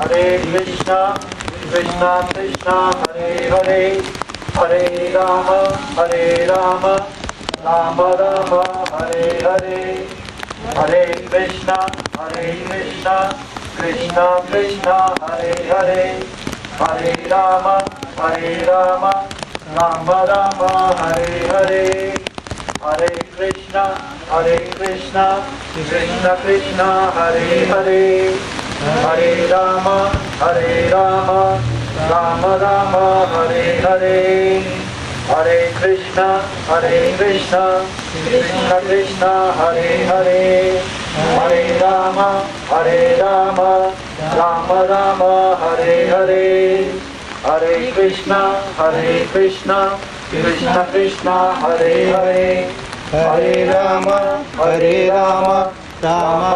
Hare Krishna, Krishna Krishna, Hare Hare, Hare Rama, Rama Rama, Hare Hare, Hare Krishna, Krishna Krishna, Hare Hare, Hare Rama, Rama Rama, Hare Hare, Hare Krishna, Krishna Krishna, Hare Hare, Hare Rama, Rama Rama, Hare Hare, Hare Krishna, Krishna Krishna, Hare Hare, Hare Rama, Rama Rama, Hare Hare, Hare Krishna, Krishna Krishna, Hare Hare, Hare Rama, Rama